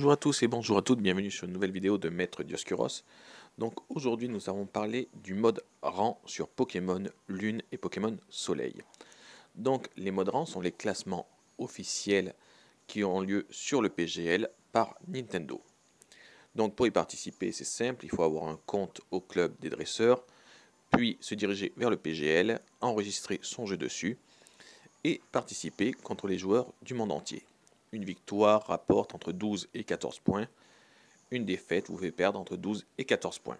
Bonjour à tous et bonjour à toutes, bienvenue sur une nouvelle vidéo de Maître Dioscuros. Donc aujourd'hui nous allons parler du mode rang sur Pokémon Lune et Pokémon Soleil. Donc les modes rang sont les classements officiels qui ont lieu sur le PGL par Nintendo. Donc pour y participer c'est simple, il faut avoir un compte au club des dresseurs, puis se diriger vers le PGL, enregistrer son jeu dessus et participer contre les joueurs du monde entier. Une victoire rapporte entre 12 et 14 points. Une défaite vous fait perdre entre 12 et 14 points.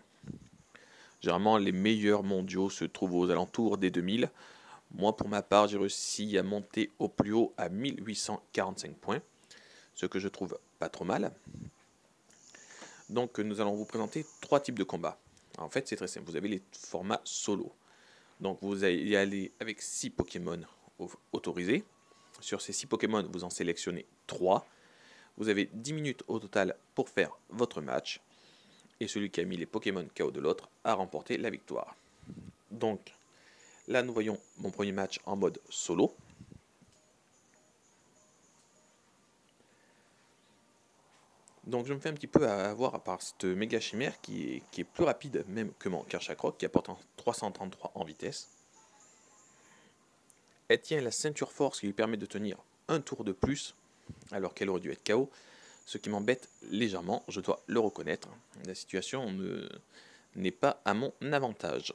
Généralement, les meilleurs mondiaux se trouvent aux alentours des 2000. Moi, pour ma part, j'ai réussi à monter au plus haut à 1845 points, ce que je trouve pas trop mal. Donc, nous allons vous présenter trois types de combats. En fait, c'est très simple. Vous avez les formats solo. Donc, vous allez y aller avec 6 Pokémon autorisés. Sur ces 6 Pokémon, vous en sélectionnez 3. Vous avez 10 minutes au total pour faire votre match. Et celui qui a mis les Pokémon KO de l'autre a remporté la victoire. Donc, là, nous voyons mon premier match en mode solo. Donc, je me fais un petit peu avoir par cette méga chimère qui est plus rapide même que mon Kershakroc, qui apporte 333 en vitesse. Elle tient la ceinture force qui lui permet de tenir un tour de plus, alors qu'elle aurait dû être KO, ce qui m'embête légèrement, je dois le reconnaître. La situation n'est pas à mon avantage.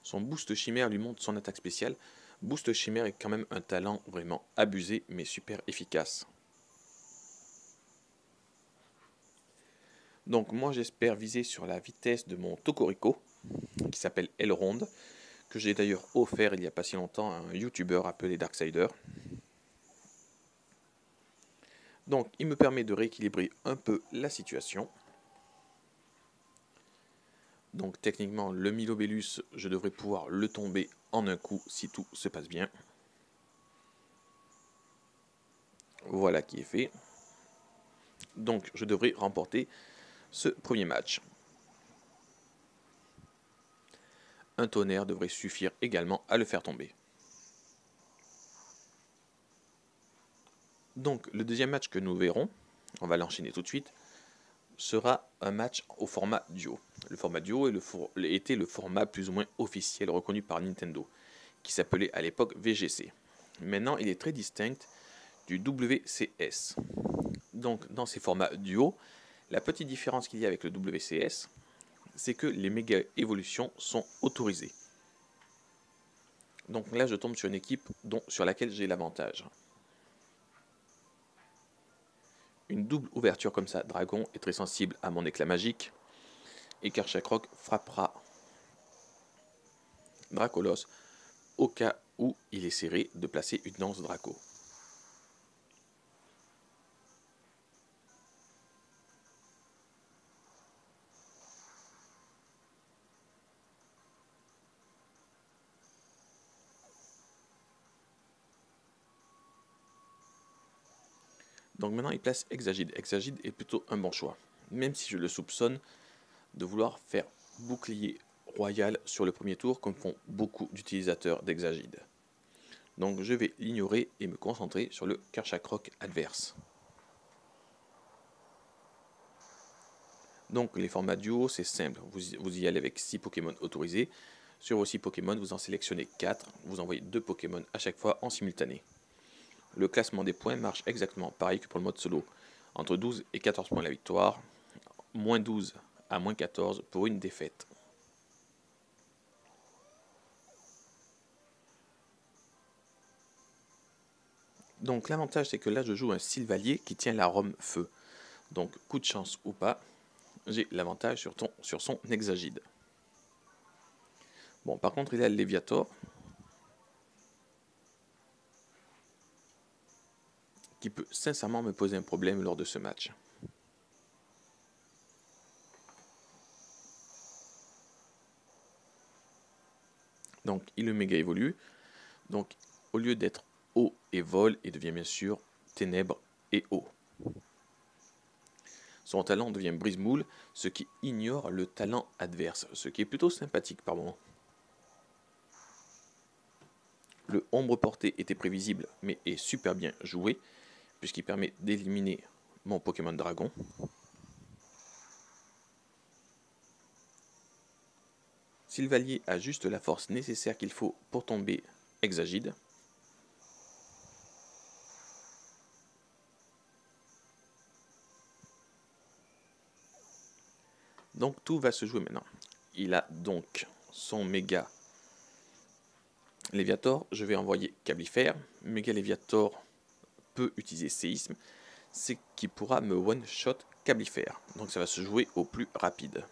Son boost chimère lui montre son attaque spéciale. Boost chimère est quand même un talent vraiment abusé mais super efficace. Donc moi j'espère viser sur la vitesse de mon Tocorico, qui s'appelle Elrond, que j'ai d'ailleurs offert il n'y a pas si longtemps à un youtubeur appelé Darksider. Donc il me permet de rééquilibrer un peu la situation. Donc techniquement le Milobellus, je devrais pouvoir le tomber en un coup si tout se passe bien. Voilà qui est fait. Donc je devrais remporter ce premier match. Un tonnerre devrait suffire également à le faire tomber. Donc le deuxième match que nous verrons, on va l'enchaîner tout de suite, sera un match au format duo. Le format duo était le format plus ou moins officiel reconnu par Nintendo, qui s'appelait à l'époque VGC. Maintenant il est très distinct du WCS. Donc dans ces formats duo, la petite différence qu'il y a avec le WCS, c'est que les méga évolutions sont autorisées. Donc là je tombe sur une équipe sur laquelle j'ai l'avantage. Une double ouverture comme ça, Dragon est très sensible à mon éclat magique, et Kershakroc frappera Dracolos au cas où il essaierait de placer une lance Draco. Donc maintenant il place Exagide. Exagide est plutôt un bon choix, même si je le soupçonne de vouloir faire bouclier royal sur le premier tour comme font beaucoup d'utilisateurs d'Exagide. Donc je vais l'ignorer et me concentrer sur le Kershakroc adverse. Donc les formats duo c'est simple, vous y allez avec 6 Pokémon autorisés. Sur vos 6 Pokémon vous en sélectionnez 4, vous envoyez 2 Pokémon à chaque fois en simultané. Le classement des points marche exactement pareil que pour le mode solo. Entre 12 et 14 points la victoire, moins 12 à moins 14 pour une défaite. Donc l'avantage c'est que là je joue un Sylvalier qui tient l'arôme feu. Donc coup de chance ou pas, j'ai l'avantage sur son Exagide. Bon par contre il a le Léviator, qui peut sincèrement me poser un problème lors de ce match. Donc il le méga évolue, donc au lieu d'être eau et vol, il devient bien sûr ténèbres et eau. Son talent devient brise-moule, ce qui ignore le talent adverse, ce qui est plutôt sympathique par moment. Le ombre portée était prévisible mais est super bien joué puisqu'il permet d'éliminer mon Pokémon Dragon. Sylvalier a juste la force nécessaire qu'il faut pour tomber Exagide. Donc tout va se jouer maintenant. Il a donc son méga Léviator. Je vais envoyer Cablifère. Méga Léviator peut utiliser séisme. C'est qui pourra me one-shot Cablifère. Donc ça va se jouer au plus rapide.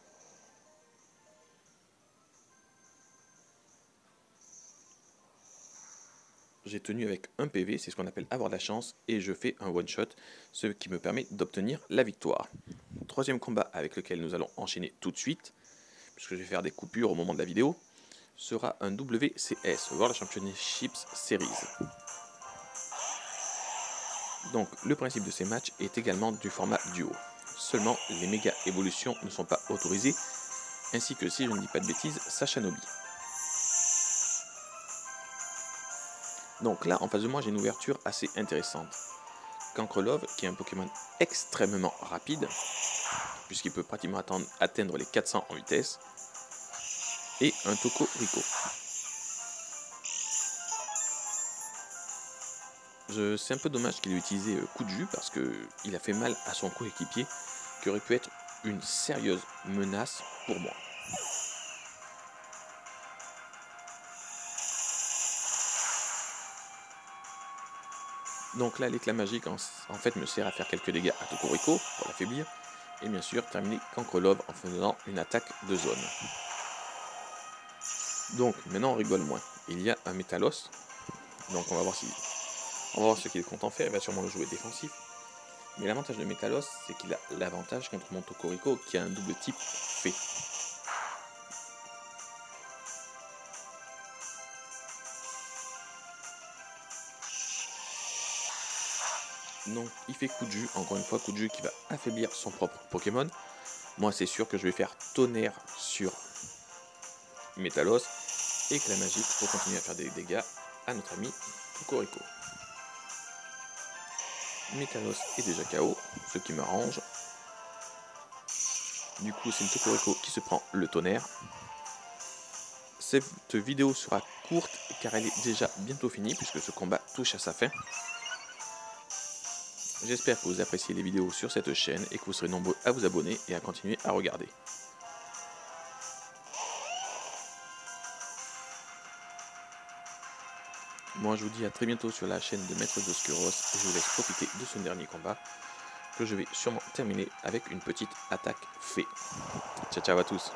J'ai tenu avec un PV, c'est ce qu'on appelle avoir de la chance, et je fais un one-shot, ce qui me permet d'obtenir la victoire. Troisième combat avec lequel nous allons enchaîner tout de suite, puisque je vais faire des coupures au moment de la vidéo, sera un WCS, World Championships Series. Donc le principe de ces matchs est également du format duo. Seulement les méga évolutions ne sont pas autorisées, ainsi que, si je ne dis pas de bêtises, Sashanobi. Donc là, en face de moi, j'ai une ouverture assez intéressante. Cancrelove, qui est un Pokémon extrêmement rapide, puisqu'il peut pratiquement atteindre les 400 en vitesse, et un Tocorico. C'est un peu dommage qu'il ait utilisé coup de jus, parce qu'il a fait mal à son coéquipier, qui aurait pu être une sérieuse menace pour moi. Donc là, l'éclat magique en fait me sert à faire quelques dégâts à Tocorico pour l'affaiblir, et bien sûr terminer Cancrelove en faisant une attaque de zone. Donc maintenant on rigole moins. Il y a un Métalos, donc on va voir ce qu'il compte en faire. Il va sûrement le jouer défensif. Mais l'avantage de Métalos, c'est qu'il a l'avantage contre mon Tocorico qui a un double type fée. Donc il fait coup de jus, encore une fois coup de jus qui va affaiblir son propre Pokémon. Moi c'est sûr que je vais faire tonnerre sur Métalos et que la magique pour continuer à faire des dégâts à notre ami Tocorico. Métalos est déjà KO, ce qui m'arrange. Du coup c'est le Tocorico qui se prend le tonnerre. Cette vidéo sera courte car elle est déjà bientôt finie puisque ce combat touche à sa fin. J'espère que vous appréciez les vidéos sur cette chaîne et que vous serez nombreux à vous abonner et à continuer à regarder. Moi je vous dis à très bientôt sur la chaîne de Maître Dioscuros et je vous laisse profiter de ce dernier combat que je vais sûrement terminer avec une petite attaque fée. Ciao ciao à tous.